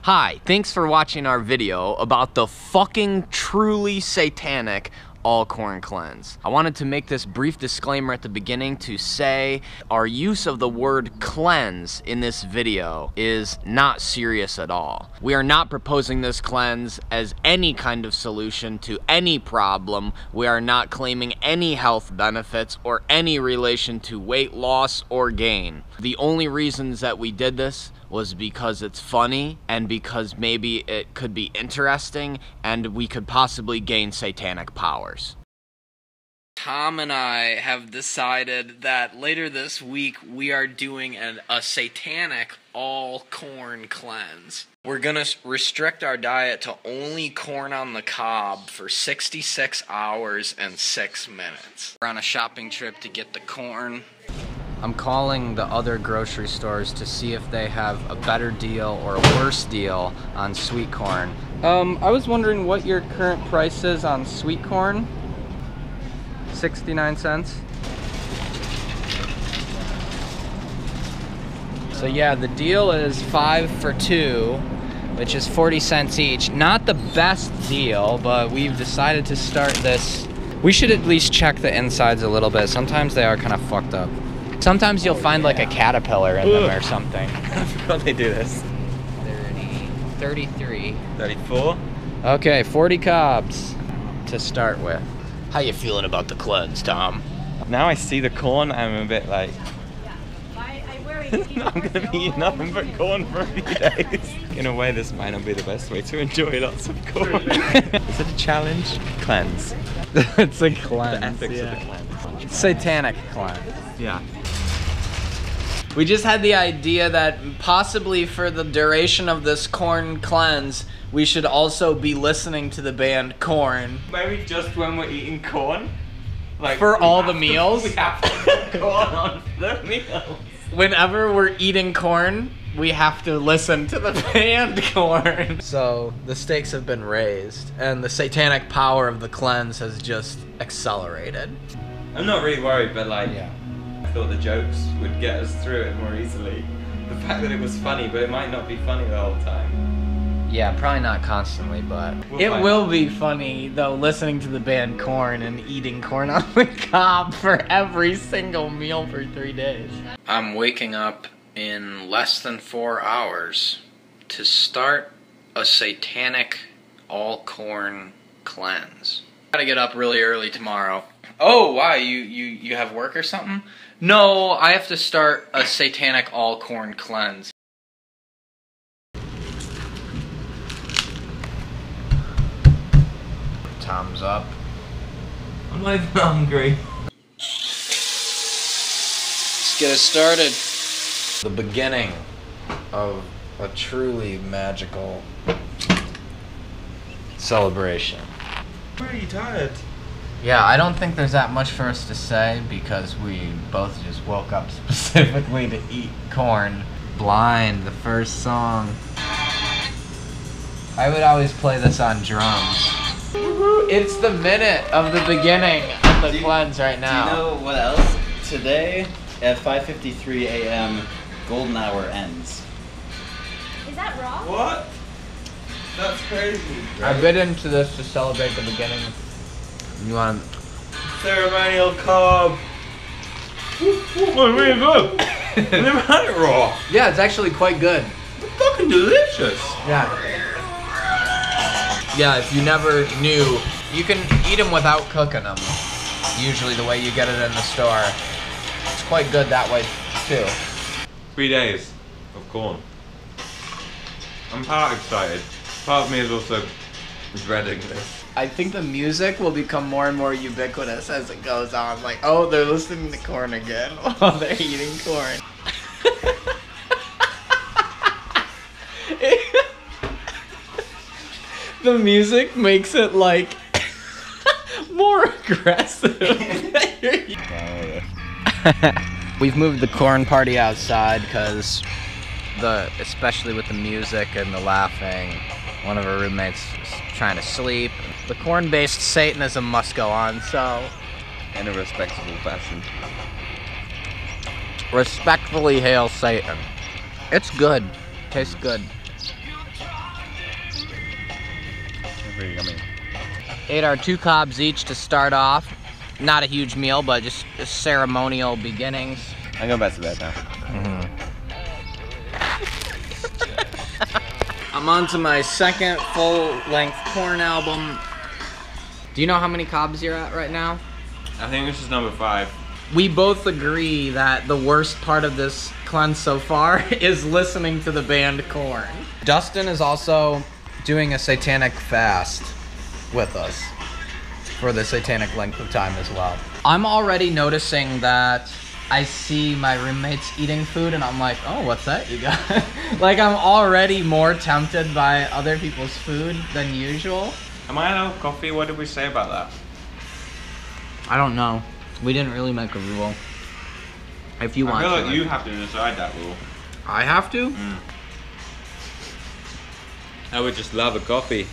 Hi, thanks for watching our video about the fucking truly satanic all corn cleanse. I wanted to make this brief disclaimer at the beginning to say our use of the word cleanse in this video is not serious at all. We are not proposing this cleanse as any kind of solution to any problem. We are not claiming any health benefits or any relation to weight loss or gain. The only reasons that we did this was because it's funny and because maybe it could be interesting and we could possibly gain satanic powers. Tom and I have decided that later this week we are doing a satanic all corn cleanse. We're gonna restrict our diet to only corn on the cob for 66 hours and 6 minutes. We're on a shopping trip to get the corn. I'm calling the other grocery stores to see if they have a better deal or a worse deal on sweet corn. I was wondering what your current price is on sweet corn. 69 cents. So yeah, the deal is 5 for 2, which is 40 cents each. Not the best deal, but we've decided to start this. We should at least check the insides a little bit. Sometimes they are kind of fucked up. Sometimes you'll find like a caterpillar in them or something. I forgot they do this. 30, 33. 34. Okay, 40 cobs to start with. How you feeling about the cleanse, Tom? Now I see the corn, I'm a bit like... I'm going to be eating nothing but corn for a few days. In a way, this might not be the best way to enjoy lots of corn. Is it a challenge? Cleanse. It's a cleanse. The ethics of the cleanse. Satanic cleanse. Yeah. We just had the idea that possibly for the duration of this corn cleanse, we should also be listening to the band Korn. Maybe just when we're eating corn? Like for all the meals? We have to put corn on the meals. Whenever we're eating corn, we have to listen to the band Korn. So the stakes have been raised, and the satanic power of the cleanse has just accelerated. I'm not really worried, but like... Yeah. I thought the jokes would get us through it more easily. The fact that it was funny, but it might not be funny the whole time. Yeah, probably not constantly, but it will be funny though, listening to the band Korn and eating corn on the cob for every single meal for 3 days. I'm waking up in less than 4 hours to start a satanic all corn cleanse. Gotta get up really early tomorrow. Oh, why? You have work or something? No, I have to start a satanic all corn cleanse. Tom's up. I'm not even hungry. Let's get it started. The beginning of a truly magical celebration. I'm really tired. Yeah, I don't think there's that much for us to say because we both just woke up specifically to eat corn. Blind, the first song. I would always play this on drums. It's the minute of the beginning of the cleanse right now. Do you know what else? Today at 5:53 a.m. golden hour ends. Is that raw? What? That's crazy. I bit into this to celebrate the beginning. You want ceremonial cob? Oh, really good. I never had it raw. Yeah, it's actually quite good. It's fucking delicious. Yeah. Yeah, if you never knew, you can eat them without cooking them. Usually the way you get it in the store. It's quite good that way too. 3 days of corn. I'm part excited. Part of me is also dreading this. I think the music will become more and more ubiquitous as it goes on. Like, oh, they're listening to corn again while they're eating corn. The music makes it like more aggressive. We've moved the corn party outside because especially with the music and the laughing, one of our roommates is trying to sleep. The corn-based Satanism must go on, so... In a respectable fashion. Respectfully hail Satan. It's good. Tastes good. really yummy. Ate our 2 cobs each to start off. Not a huge meal, but just ceremonial beginnings. I'm going back to bed now. I'm on to my second full-length Korn album. Do you know how many cobs you're at right now? I think this is number 5. We both agree that the worst part of this cleanse so far is listening to the band Korn. Dustin is also doing a satanic fast with us for the satanic length of time as well. I'm already noticing that I see my roommates eating food and I'm like, oh, what's that you got? Like, I'm already more tempted by other people's food than usual. Am I allowed coffee? What did we say about that? I don't know. We didn't really make a rule. If you want to. I feel like you have to decide that rule. I have to? I would just love a coffee.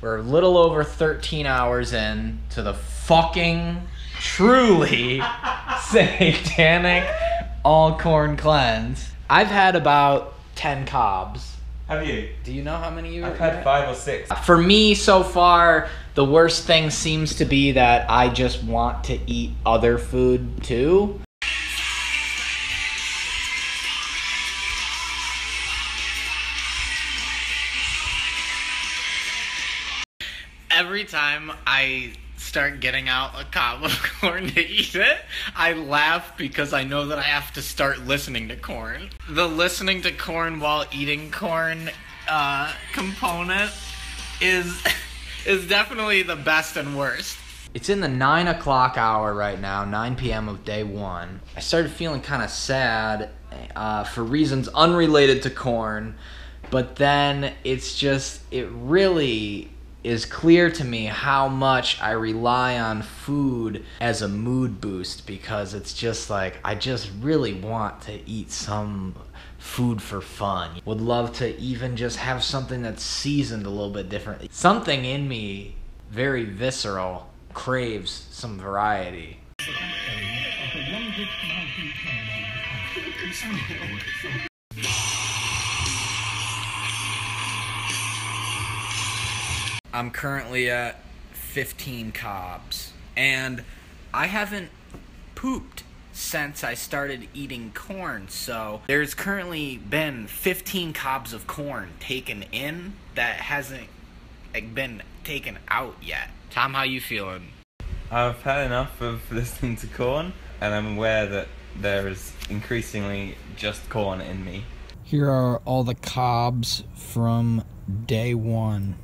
We're a little over 13 hours in to the fucking truly satanic all Korn cleanse. I've had about 10 cobs. Have you? Do you know how many you've I've had 5 or 6. For me, so far, the worst thing seems to be that I just want to eat other food too. Every time I start getting out a cob of corn to eat it, I laugh because I know that I have to start listening to Korn. The listening to Korn while eating corn component is definitely the best and worst. It's in the 9 o'clock hour right now, 9 p.m. of day 1. I started feeling kind of sad for reasons unrelated to Korn, but then it really is clear to me how much I rely on food as a mood boost, because it's just like, I just really want to eat some food for fun. Would love to even just have something that's seasoned a little bit differently. Something in me, very visceral, craves some variety. I'm currently at 15 cobs, and I haven't pooped since I started eating corn, so there's currently been 15 cobs of corn taken in that hasn't been taken out yet. Tom, how you feeling? I've had enough of listening to Korn, and I'm aware that there is increasingly just corn in me. Here are all the cobs from day 1.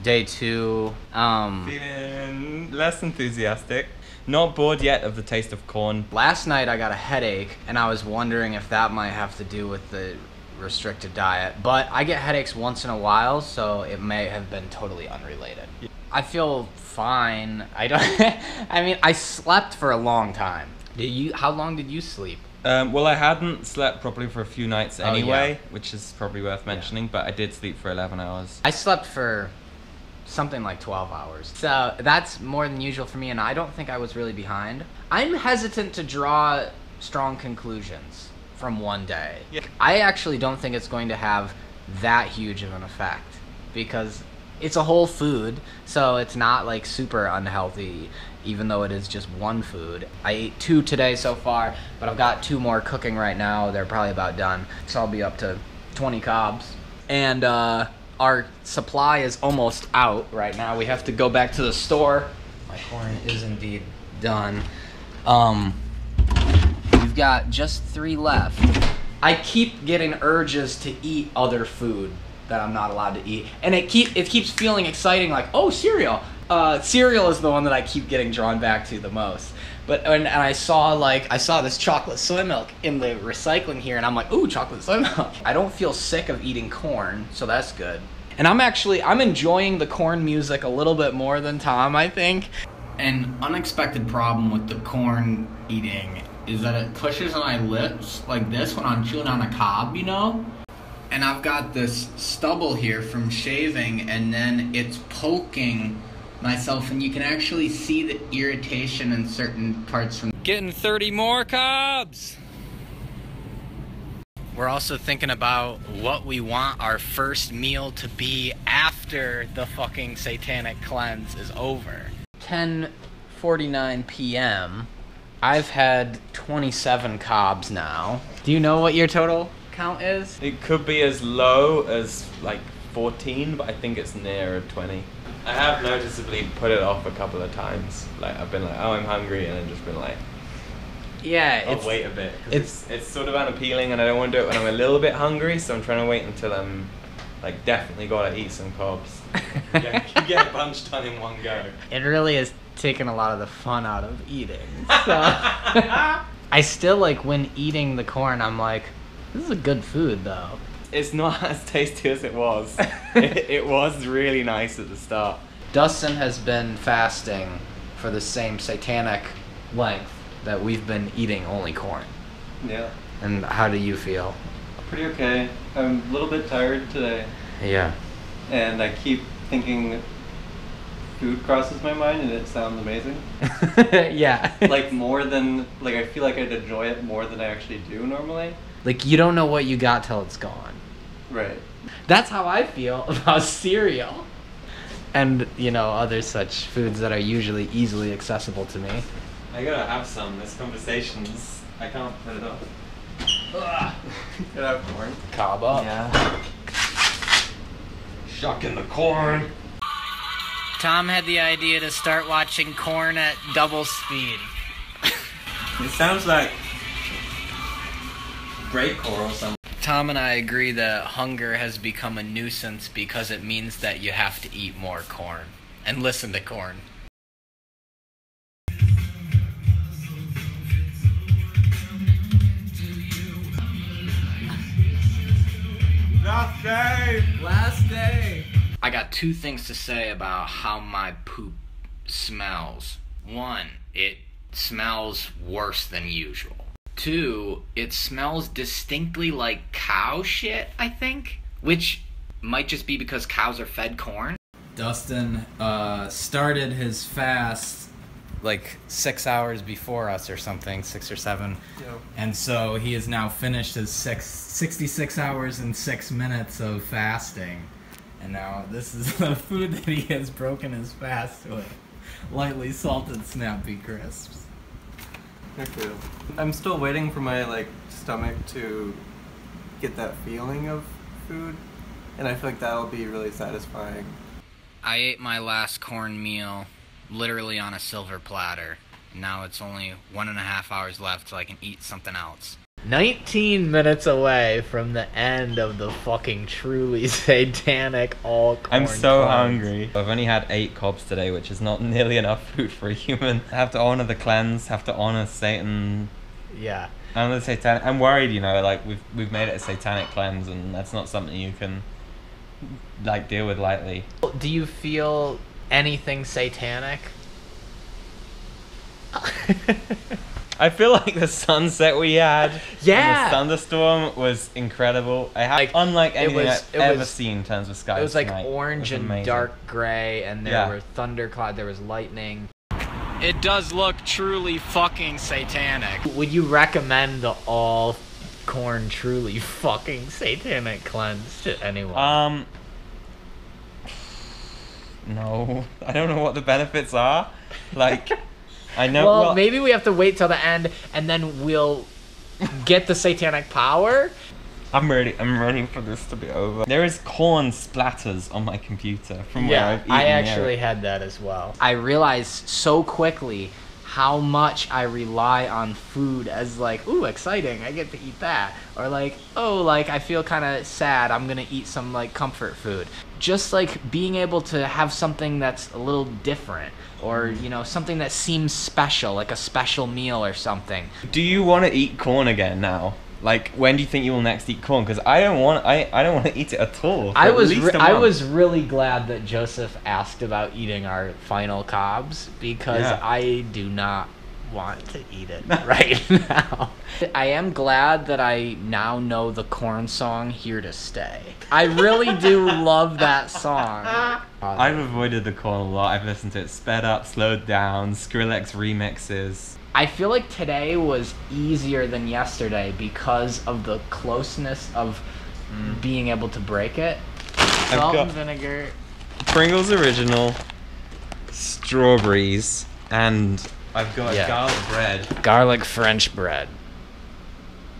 Day 2, Feeling less enthusiastic. Not bored yet of the taste of corn. Last night I got a headache, and I was wondering if that might have to do with the restricted diet. But I get headaches once in a while, so it may have been totally unrelated. Yeah. I feel fine. I mean, I slept for a long time. How long did you sleep? Well, I hadn't slept properly for a few nights anyway, yeah. Which is probably worth mentioning, but I did sleep for 11 hours. I slept for something like 12 hours. So that's more than usual for me, and I don't think I was really behind. I'm hesitant to draw strong conclusions from one day. Yeah. I actually don't think it's going to have that huge of an effect, because it's a whole food, so it's not like super unhealthy, even though it is just one food. I ate 2 today so far, but I've got 2 more cooking right now. They're probably about done, so I'll be up to 20 cobs. And our supply is almost out right now. We have to go back to the store. My corn is indeed done. We've got just 3 left. I keep getting urges to eat other food that I'm not allowed to eat, and it keeps feeling exciting, like, oh, cereal. Cereal is the one that I keep getting drawn back to the most. But and I saw this chocolate soy milk in the recycling here, and I'm like, ooh, chocolate soy milk. I don't feel sick of eating corn, so that's good. And I'm enjoying the corn music a little bit more than Tom, I think. An unexpected problem with the corn eating is that it pushes my lips like this when I'm chewing on a cob, you know? And I've got this stubble here from shaving, and then it's poking myself, and you can actually see the irritation in certain parts from... Getting 30 more cobs! We're also thinking about what we want our first meal to be after the fucking satanic cleanse is over. 10:49 p.m. I've had 27 cobs now. Do you know what your total count is? It could be as low as like 14, but I think it's nearer 20. I have noticeably put it off a couple of times. Like I've been like, oh, I'm hungry, and then just been like, yeah, I'll wait a bit. It's sort of unappealing, and I don't want to do it when I'm a little bit hungry, so I'm trying to wait until I'm like definitely gotta eat some cobs. You get a bunch done in one go. It really is taking a lot of the fun out of eating. So I still like when eating the corn, I'm like, this is a good food though. It's not as tasty as it was. It was really nice at the start. Dustin has been fasting for the same satanic length that we've been eating only corn. Yeah. And how do you feel? Pretty okay. I'm a little bit tired today. Yeah. And I keep thinking food crosses my mind, and it sounds amazing. Yeah. Like more than, like I feel like I'd enjoy it more than I actually do normally. Like you don't know what you got till it's gone. Right. That's how I feel about cereal. And, you know, other such foods that are usually easily accessible to me. I gotta have some. This conversation's, I can't put it off. Gotta have corn. Cob up. Yeah. Shucking the corn. Tom had the idea to start watching corn at double speed. It sounds like breakcore or something. Tom and I agree that hunger has become a nuisance because it means that you have to eat more corn and listen to corn. Last day! Last day! I got two things to say about how my poop smells. One, it smells worse than usual. Two, it smells distinctly like cow shit, I think, which might just be because cows are fed corn. Dustin started his fast like 6 hours before us or something, 6 or 7. Yep. And so he has now finished his 66 hours and 6 minutes of fasting. And now this is the food that he has broken his fast with. Lightly salted Snappy Crisps. Thank you. I'm still waiting for my stomach to get that feeling of food, and I feel like that'll be really satisfying. I ate my last corn meal literally on a silver platter. Now it's only 1.5 hours left so I can eat something else. 19 minutes away from the end of the fucking truly satanic all corn. I'm so hungry. I've only had 8 cobs today, which is not nearly enough food for a human. I have to honor the cleanse, have to honor Satan. Yeah. And the satanic. I'm worried, you know, like we've made it a satanic cleanse, and that's not something you can deal with lightly. Do you feel anything satanic? I feel like the sunset we had, yeah, and the thunderstorm was incredible. I had unlike anything I've ever seen in terms of skies. It was like tonight. orange and amazing. dark gray, and there were thunderclouds, there was lightning. It does look truly fucking satanic. Would you recommend the all corn truly fucking satanic cleanse to anyone? No, I don't know what the benefits are. I know. Well, maybe we have to wait till the end, and then we'll get the satanic power. I'm ready for this to be over. There is corn splatters on my computer from where I've eaten. I actually had that as well. I realized so quickly how much I rely on food as ooh, exciting, I get to eat that. Or oh, I feel kind of sad, I'm gonna eat some comfort food. Just being able to have something that's a little different, or something that seems special, like a special meal or something. Do you want to eat corn again now? When do you think you will next eat corn? Because I don't want to eat it at all. I was really glad that Joseph asked about eating our final cobs, because I do not want to eat it right now. I am glad that I now know the corn song "Here to Stay." I really do love that song. I've avoided the corn a lot. I've listened to it sped up, slowed down, Skrillex remixes. I feel like today was easier than yesterday because of the closeness of being able to break it. Salt and vinegar. Pringles Original, strawberries, and I've got garlic bread. Garlic French bread.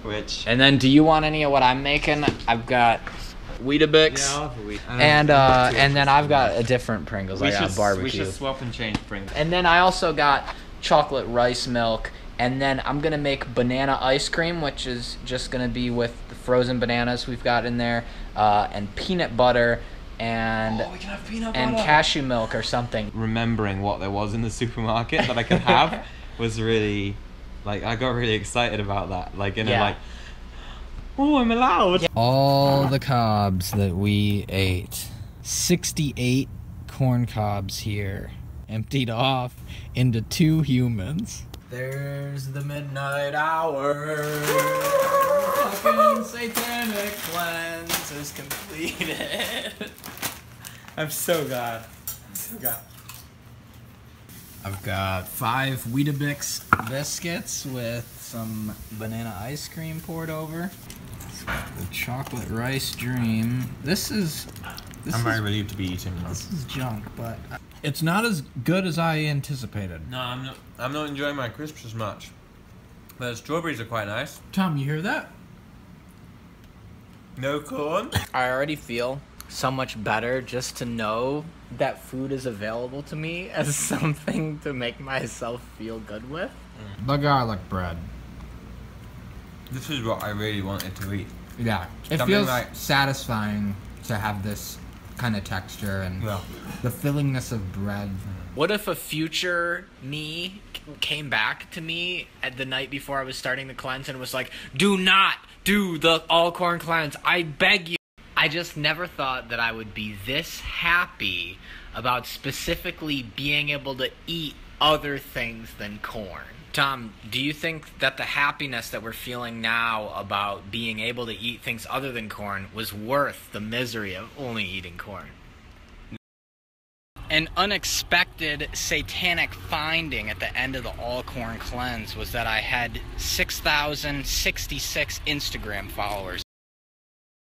Which... And then do you want any of what I'm making? I've got Weetabix. Yeah, I'll have a wheat. And then I've got a different Pringles. I got barbecue. We should swap and change Pringles. And then I also got chocolate rice milk. And then I'm gonna make banana ice cream, which is just gonna be with the frozen bananas we've got in there, and peanut butter, and we can have peanut and butter. cashew milk or something. Remembering what there was in the supermarket that I could have was really, like, I got really excited about that. Like, oh, I'm allowed. All the cobs that we ate. 68 corn cobs here, emptied off into 2 humans. There's the midnight hour. Fucking satanic cleanse is completed. I'm so glad. I've got 5 Weetabix biscuits with some banana ice cream poured over. The chocolate rice dream. This is very relieved to be eating now. This is junk, but it's not as good as I anticipated. No, I'm not enjoying my crisps as much. But the strawberries are quite nice. Tom, you hear that? No corn. I already feel so much better just to know that food is available to me as something to make myself feel good with. The garlic bread. This is what I really wanted to eat. Yeah, it Something feels like- satisfying to have this kind of texture and the fillingness of bread. What if a future me came back to me at the night before I was starting the cleanse and was like, do not do the all corn cleanse, I beg you. I just never thought that I would be this happy about specifically being able to eat other things than corn. Tom, do you think that the happiness that we're feeling now about being able to eat things other than corn was worth the misery of only eating corn? An unexpected satanic finding at the end of the all corn cleanse was that I had 6,066 Instagram followers.